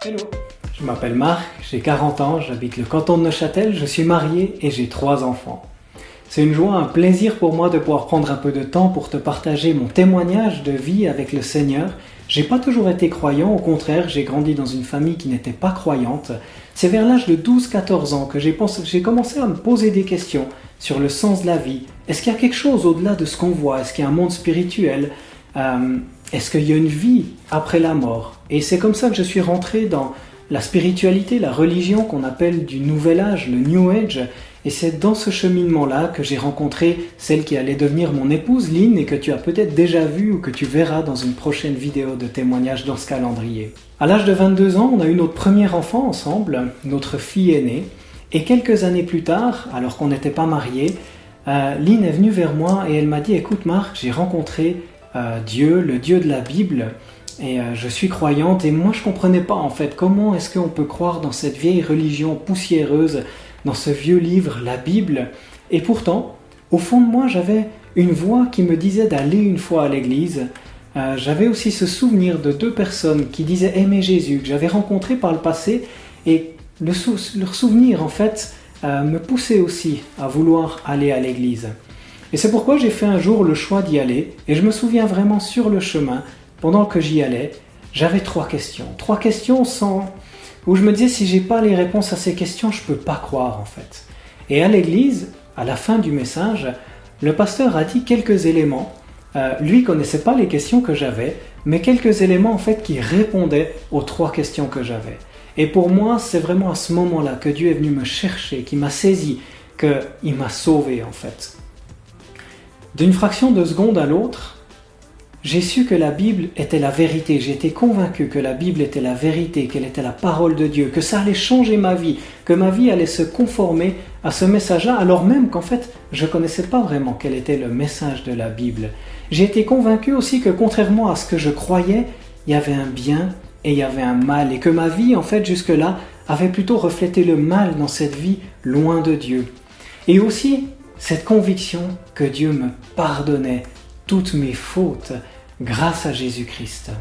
Hello, je m'appelle Marc, j'ai 40 ans, j'habite le canton de Neuchâtel, je suis marié et j'ai 3 enfants. C'est une joie, un plaisir pour moi de pouvoir prendre un peu de temps pour te partager mon témoignage de vie avec le Seigneur. J'ai pas toujours été croyant, au contraire, j'ai grandi dans une famille qui n'était pas croyante. C'est vers l'âge de 12-14 ans que j'ai commencé à me poser des questions sur le sens de la vie. Est-ce qu'il y a quelque chose au-delà de ce qu'on voit? Est-ce qu'il y a un monde spirituel? Est-ce qu'il y a une vie après la mort? Et c'est comme ça que je suis rentré dans la spiritualité, la religion qu'on appelle du Nouvel Âge, le New Age. Et c'est dans ce cheminement-là que j'ai rencontré celle qui allait devenir mon épouse, Lynn, et que tu as peut-être déjà vue ou que tu verras dans une prochaine vidéo de témoignage dans ce calendrier. À l'âge de 22 ans, on a eu notre premier enfant ensemble, notre fille aînée. Et quelques années plus tard, alors qu'on n'était pas mariés, Lynn est venue vers moi et elle m'a dit « Écoute Marc, j'ai rencontré Dieu, le Dieu de la Bible, et je suis croyante et moi je ne comprenais pas en fait comment est-ce qu'on peut croire dans cette vieille religion poussiéreuse, dans ce vieux livre, la Bible. Et pourtant, au fond de moi, j'avais une voix qui me disait d'aller une fois à l'église. J'avais aussi ce souvenir de 2 personnes qui disaient aimer Jésus, que j'avais rencontré par le passé, et leur souvenir en fait me poussait aussi à vouloir aller à l'église. Et c'est pourquoi j'ai fait un jour le choix d'y aller, et je me souviens vraiment sur le chemin, pendant que j'y allais, j'avais 3 questions. 3 questions où je me disais si j'ai pas les réponses à ces questions, je peux pas croire en fait. Et à l'église, à la fin du message, le pasteur a dit quelques éléments. Lui connaissait pas les questions que j'avais, mais quelques éléments en fait qui répondaient aux 3 questions que j'avais. Et pour moi, c'est vraiment à ce moment-là que Dieu est venu me chercher, qui m'a saisi, qu'il m'a sauvé en fait. D'une fraction de seconde à l'autre, j'ai su que la Bible était la vérité. J'ai été convaincu que la Bible était la vérité, qu'elle était la parole de Dieu, que ça allait changer ma vie, que ma vie allait se conformer à ce message-là, alors même qu'en fait, je ne connaissais pas vraiment quel était le message de la Bible. J'ai été convaincu aussi que contrairement à ce que je croyais, il y avait un bien et il y avait un mal, et que ma vie, en fait, jusque-là, avait plutôt reflété le mal dans cette vie loin de Dieu. Et aussi, cette conviction que Dieu me pardonnait toutes mes fautes grâce à Jésus-Christ.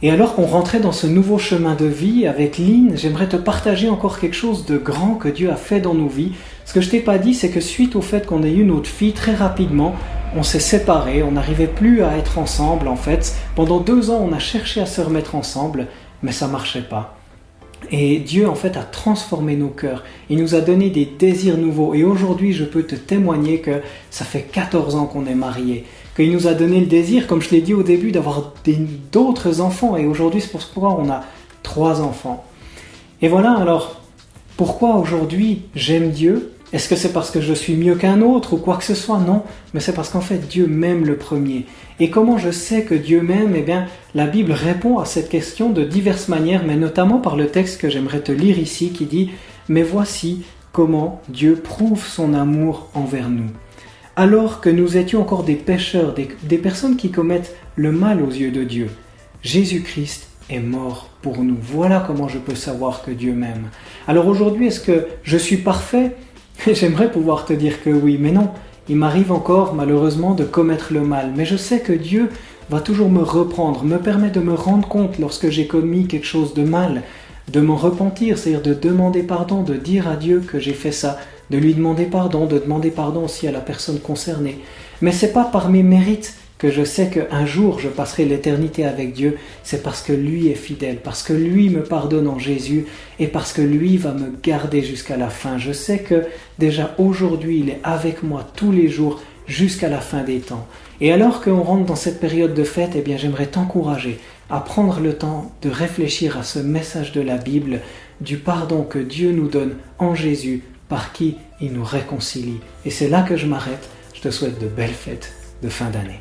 Et alors qu'on rentrait dans ce nouveau chemin de vie avec Lynn, j'aimerais te partager encore quelque chose de grand que Dieu a fait dans nos vies. Ce que je t'ai pas dit, c'est que suite au fait qu'on ait eu notre fille, très rapidement, on s'est séparés, on n'arrivait plus à être ensemble en fait. Pendant 2 ans, on a cherché à se remettre ensemble, mais ça marchait pas. Et Dieu en fait a transformé nos cœurs, il nous a donné des désirs nouveaux, et aujourd'hui je peux te témoigner que ça fait 14 ans qu'on est mariés, qu'il nous a donné le désir, comme je l'ai dit au début, d'avoir d'autres enfants, et aujourd'hui c'est pourquoi on a 3 enfants. Et voilà, alors pourquoi aujourd'hui j'aime Dieu? Est-ce que c'est parce que je suis mieux qu'un autre ou quoi que ce soit? Non, mais c'est parce qu'en fait Dieu m'aime le premier. Et comment je sais que Dieu m'aime? Eh bien, la Bible répond à cette question de diverses manières, mais notamment par le texte que j'aimerais te lire ici qui dit « Mais voici comment Dieu prouve son amour envers nous. Alors que nous étions encore des pécheurs, des personnes qui commettent le mal aux yeux de Dieu, Jésus-Christ est mort pour nous. Voilà comment je peux savoir que Dieu m'aime. Alors aujourd'hui, est-ce que je suis parfait? J'aimerais pouvoir te dire que oui, mais non. Il m'arrive encore, malheureusement, de commettre le mal. Mais je sais que Dieu va toujours me reprendre, me permet de me rendre compte lorsque j'ai commis quelque chose de mal, de m'en repentir, c'est-à-dire de demander pardon, de dire à Dieu que j'ai fait ça, de lui demander pardon, de demander pardon aussi à la personne concernée. Mais c'est pas par mes mérites que je sais qu'un jour je passerai l'éternité avec Dieu, c'est parce que lui est fidèle, parce que lui me pardonne en Jésus et parce que lui va me garder jusqu'à la fin. Je sais que déjà aujourd'hui il est avec moi tous les jours jusqu'à la fin des temps. Et alors qu'on rentre dans cette période de fête, eh bien j'aimerais t'encourager à prendre le temps de réfléchir à ce message de la Bible, du pardon que Dieu nous donne en Jésus, par qui il nous réconcilie. Et c'est là que je m'arrête. Je te souhaite de belles fêtes de fin d'année.